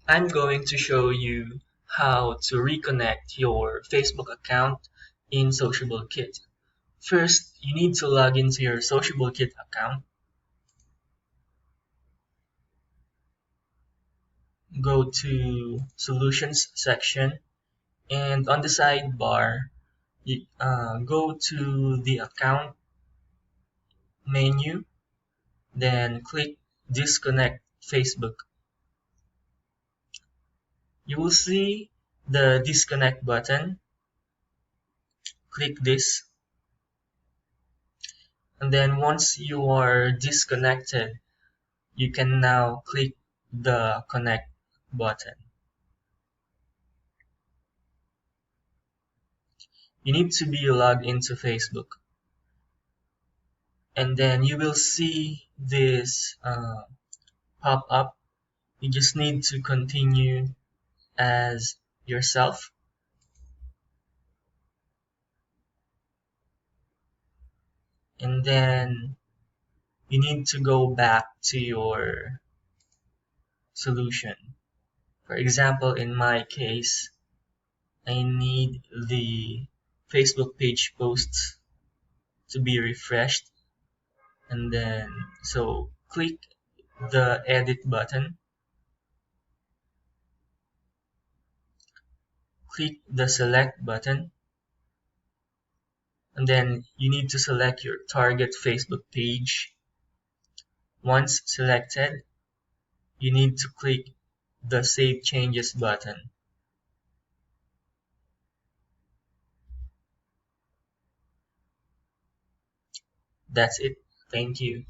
I'm going to show you how to reconnect your Facebook account in SociableKIT. First, you need to log into your SociableKIT account. Go to Solutions section, and on the sidebar, go to the Account menu, then click Disconnect Facebook. You will see the Disconnect button. Click this, and then once you are disconnected, you can now click the Connect button. You need to be logged into Facebook, and then you will see this pop up. You just need to continue as yourself, and then you need to go back to your solution. For example, in my case, I need the Facebook page posts to be refreshed, and then so click the edit button, click the select button, and then you need to select your target Facebook page. Once selected, you need to click the Save Changes button. That's it. Thank you.